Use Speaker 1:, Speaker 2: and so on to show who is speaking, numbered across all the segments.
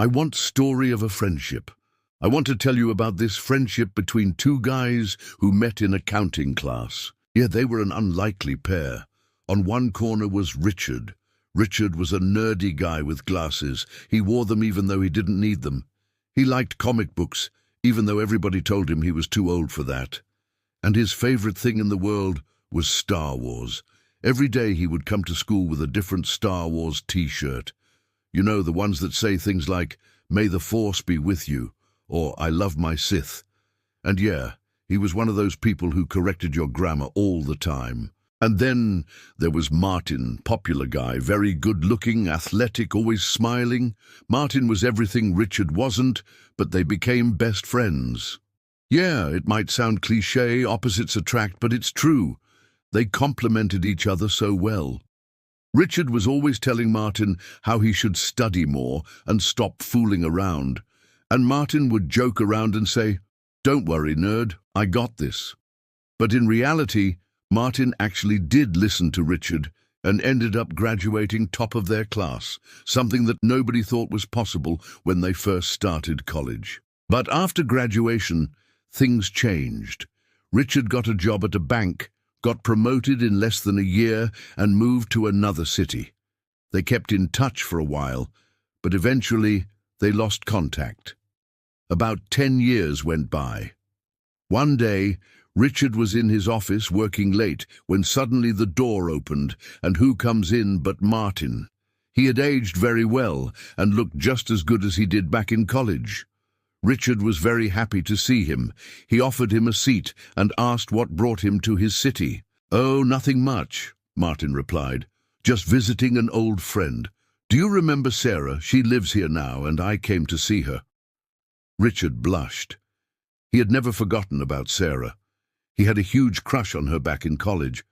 Speaker 1: I want story of a friendship. I want to tell you about this friendship between two guys who met in accounting class. Yeah, they were an unlikely pair. On one corner was Richard. Richard was a nerdy guy with glasses. He wore them even though he didn't need them. He liked comic books, even though everybody told him he was too old for that. And his favorite thing in the world was Star Wars. Every day he would come to school with a different Star Wars t-shirt. You know, the ones that say things like, "May the Force be with you," or "I love my Sith." And yeah, he was one of those people who corrected your grammar all the time. And then there was Martin, popular guy, very good-looking, athletic, always smiling. Martin was everything Richard wasn't, but they became best friends. Yeah, it might sound cliché, opposites attract, but it's true. They complemented each other so well. Richard was always telling Martin how he should study more and stop fooling around. And Martin would joke around and say, "Don't worry, nerd, I got this." But in reality, Martin actually did listen to Richard and ended up graduating top of their class, something that nobody thought was possible when they first started college. But after graduation, things changed. Richard got a job at a bank, got promoted in less than a year, and moved to another city. They kept in touch for a while, but eventually they lost contact. About 10 years went by. One day, Richard was in his office working late when suddenly the door opened, and who comes in but Martin? He had aged very well and looked just as good as he did back in college. Richard was very happy to see him. He offered him a seat and asked what brought him to his city. "Oh, nothing much," Martin replied. "Just visiting an old friend. Do you remember Sarah? She lives here now, and I came to see her." Richard blushed. He had never forgotten about Sarah. He had a huge crush on her back in college,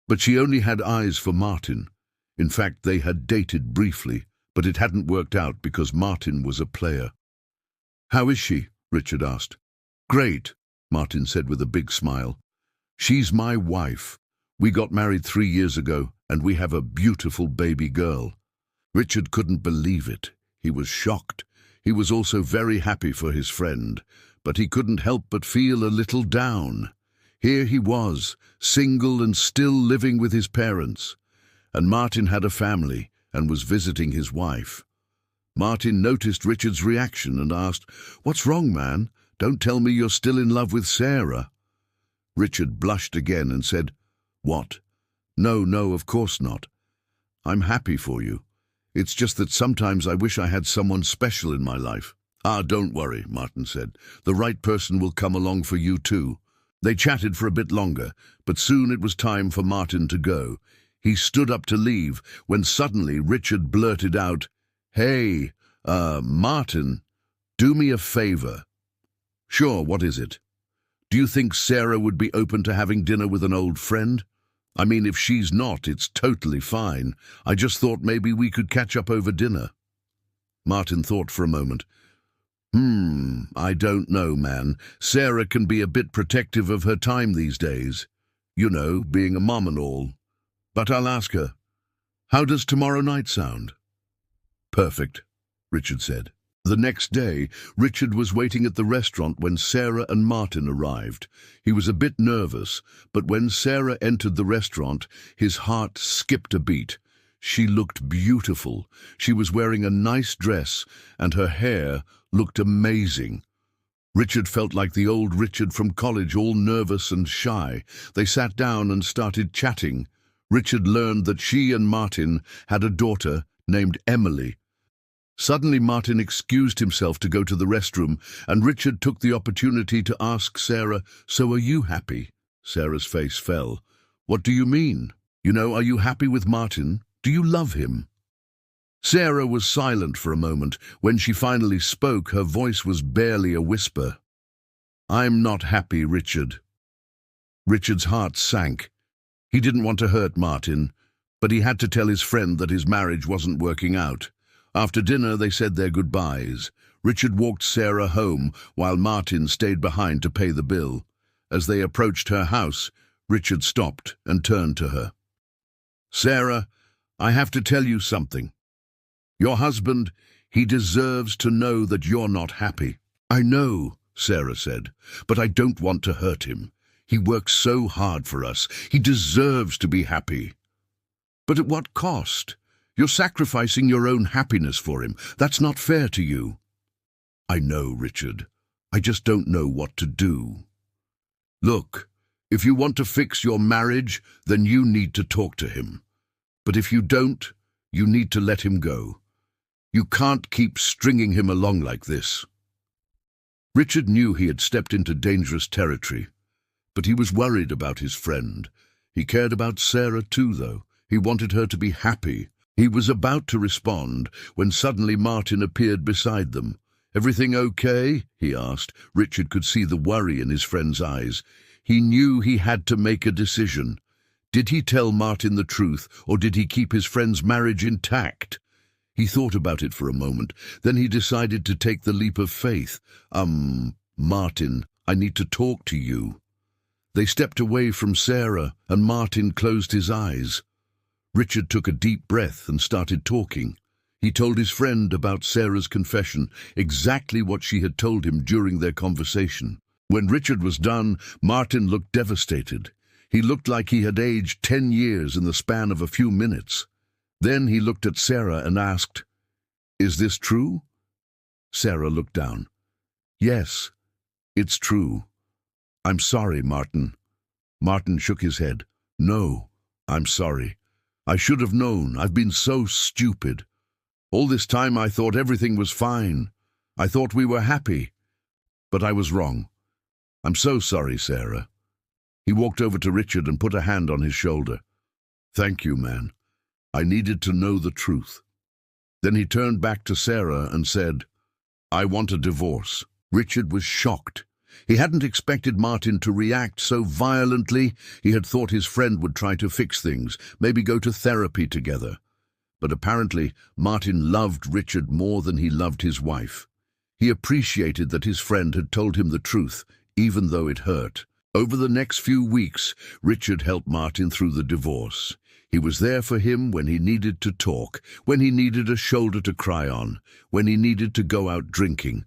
Speaker 1: but she only had eyes for Martin. In fact, they had dated briefly, but it hadn't worked out because Martin was a player. "How is she?" Richard asked. "Great," Martin said with a big smile. "She's my wife. We got married 3 years ago, and we have a beautiful baby girl." Richard couldn't believe it. He was shocked. He was also very happy for his friend, but he couldn't help but feel a little down. Here he was, single and still living with his parents. And Martin had a family and was visiting his wife. Martin noticed Richard's reaction and asked, "What's wrong, man? Don't tell me you're still in love with Sarah." Richard blushed again and said, "What? No, of course not. I'm happy for you. It's just that sometimes I wish I had someone special in my life." "Ah, don't worry," Martin said. "The right person will come along for you too." They chatted for a bit longer, but soon it was time for Martin to go. He stood up to leave when suddenly Richard blurted out, "Hey, Martin, do me a favor." "Sure, what is it?" "Do you think Sarah would be open to having dinner with an old friend? I mean, if she's not, it's totally fine. I just thought maybe we could catch up over dinner." Martin thought for a moment. I don't know, man. Sarah can be a bit protective of her time these days. You know, being a mom and all. But I'll ask her. How does tomorrow night sound?" "Perfect," Richard said. The next day, Richard was waiting at the restaurant when Sarah and Martin arrived. He was a bit nervous, but when Sarah entered the restaurant, his heart skipped a beat. She looked beautiful. She was wearing a nice dress, and her hair looked amazing. Richard felt like the old Richard from college, all nervous and shy. They sat down and started chatting. Richard learned that she and Martin had a daughter named Emily. Suddenly Martin excused himself to go to the restroom, and Richard took the opportunity to ask Sarah, "So are you happy?" Sarah's face fell. "What do you mean? You know, are you happy with Martin? Do you love him?" Sarah was silent for a moment. When she finally spoke, her voice was barely a whisper. "I'm not happy, Richard." Richard's heart sank. He didn't want to hurt Martin, but he had to tell his friend that his marriage wasn't working out. After dinner, they said their goodbyes. Richard walked Sarah home, while Martin stayed behind to pay the bill. As they approached her house, Richard stopped and turned to her. "Sarah, I have to tell you something. Your husband, He deserves to know that you're not happy. I know, Sarah said, but I don't want to hurt him. He works so hard for us. He deserves to be happy. But at what cost? You're sacrificing your own happiness for him. That's not fair to you. I know, Richard. I just don't know what to do. Look, if you want to fix your marriage, then you need to talk to him. But if you don't, you need to let him go. You can't keep stringing him along like this. Richard knew he had stepped into dangerous territory, but he was worried about his friend. He cared about Sarah too, though. He wanted her to be happy. He was about to respond when suddenly Martin appeared beside them. "Everything okay?" he asked. Richard could see the worry in his friend's eyes. He knew he had to make a decision. Did he tell Martin the truth, or did he keep his friend's marriage intact? He thought about it for a moment. Then he decided to take the leap of faith. Martin, I need to talk to you." They stepped away from Sarah, and Martin closed his eyes. Richard took a deep breath and started talking. He told his friend about Sarah's confession, exactly what she had told him during their conversation. When Richard was done, Martin looked devastated. He looked like he had aged 10 years in the span of a few minutes. Then he looked at Sarah and asked, "Is this true?" Sarah looked down. "Yes, it's true. I'm sorry, Martin." Martin shook his head. "No, I'm sorry. I should have known. I've been so stupid. All this time I thought everything was fine. I thought we were happy. But I was wrong. I'm so sorry, Sarah." He walked over to Richard and put a hand on his shoulder. "Thank you, man. I needed to know the truth." Then he turned back to Sarah and said, "I want a divorce." Richard was shocked. He hadn't expected Martin to react so violently. He had thought his friend would try to fix things, maybe go to therapy together. But apparently, Martin loved Richard more than he loved his wife. He appreciated that his friend had told him the truth, even though it hurt. Over the next few weeks, Richard helped Martin through the divorce. He was there for him when he needed to talk, when he needed a shoulder to cry on, when he needed to go out drinking.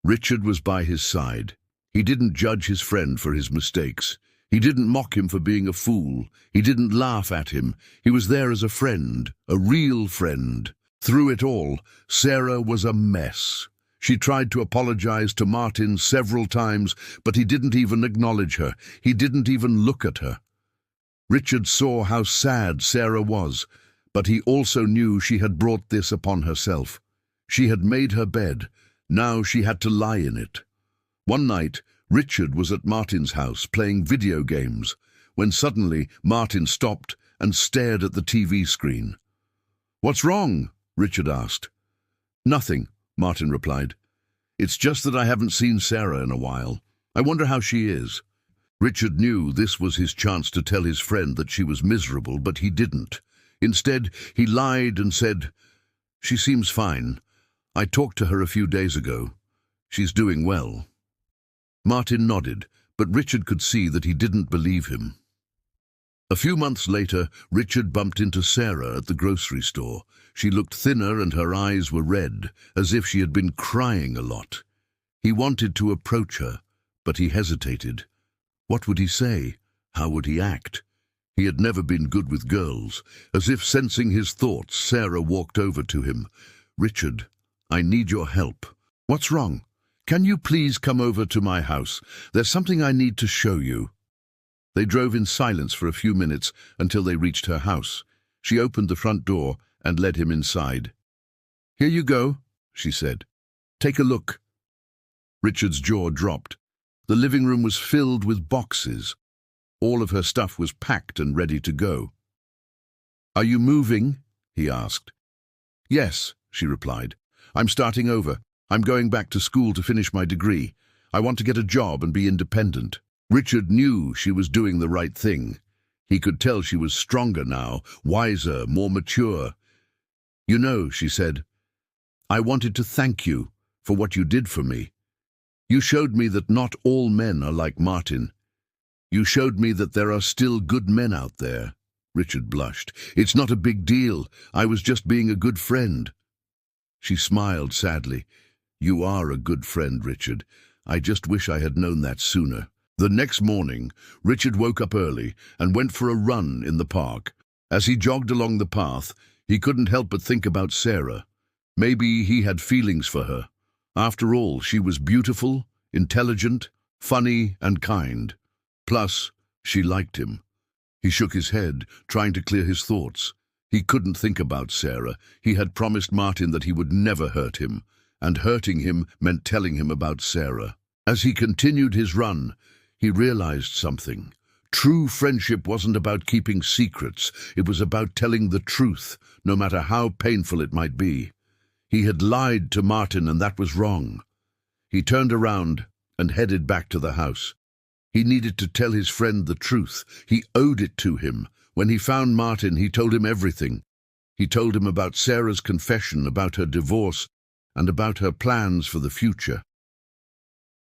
Speaker 1: Richard was by his side. He didn't judge his friend for his mistakes. He didn't mock him for being a fool. He didn't laugh at him. He was there as a friend, a real friend. Through it all, Sarah was a mess. She tried to apologize to Martin several times, but he didn't even acknowledge her. He didn't even look at her. Richard saw how sad Sarah was, but he also knew she had brought this upon herself. She had made her bed. Now she had to lie in it. One night, Richard was at Martin's house playing video games, when suddenly Martin stopped and stared at the TV screen. "What's wrong?" Richard asked. "Nothing," Martin replied. "It's just that I haven't seen Sarah in a while. I wonder how she is." Richard knew this was his chance to tell his friend that she was miserable, but he didn't. Instead, he lied and said, "She seems fine. I talked to her a few days ago. She's doing well." Martin nodded, but Richard could see that he didn't believe him. A few months later, Richard bumped into Sarah at the grocery store. She looked thinner and her eyes were red, as if she had been crying a lot. He wanted to approach her, but he hesitated. What would he say? How would he act? He had never been good with girls. As if sensing his thoughts, Sarah walked over to him. "Richard, I need your help." "What's wrong?" "Can you please come over to my house? There's something I need to show you." They drove in silence for a few minutes until they reached her house. She opened the front door and led him inside. "Here you go," she said. "Take a look." Richard's jaw dropped. The living room was filled with boxes. All of her stuff was packed and ready to go. "Are you moving?" he asked. "Yes," she replied. "I'm starting over. I'm going back to school to finish my degree. I want to get a job and be independent." Richard knew she was doing the right thing. He could tell she was stronger now, wiser, more mature. "You know," she said, "I wanted to thank you for what you did for me. You showed me that not all men are like Martin. You showed me that there are still good men out there." Richard blushed. "It's not a big deal. I was just being a good friend." She smiled sadly. "You are a good friend, Richard. I just wish I had known that sooner." The next morning, Richard woke up early and went for a run in the park. As he jogged along the path, he couldn't help but think about Sarah. Maybe he had feelings for her. After all, she was beautiful, intelligent, funny, and kind. Plus, she liked him. He shook his head, trying to clear his thoughts. He couldn't think about Sarah. He had promised Martin that he would never hurt him, and hurting him meant telling him about Sarah. As he continued his run, he realized something. True friendship wasn't about keeping secrets. It was about telling the truth, no matter how painful it might be. He had lied to Martin, and that was wrong. He turned around and headed back to the house. He needed to tell his friend the truth. He owed it to him. When he found Martin, he told him everything. He told him about Sarah's confession, about her divorce, and about her plans for the future.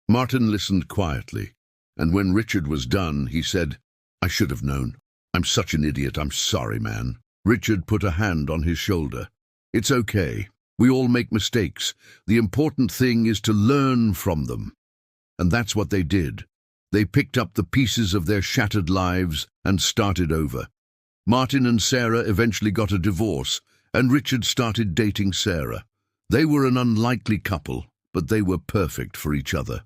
Speaker 1: Martin listened quietly, and when Richard was done, he said, "I should have known. I'm such an idiot. I'm sorry, man." Richard put a hand on his shoulder. "It's okay. We all make mistakes. The important thing is to learn from them." And that's what they did. They picked up the pieces of their shattered lives and started over. Martin and Sarah eventually got a divorce, and Richard started dating Sarah. They were an unlikely couple, but they were perfect for each other.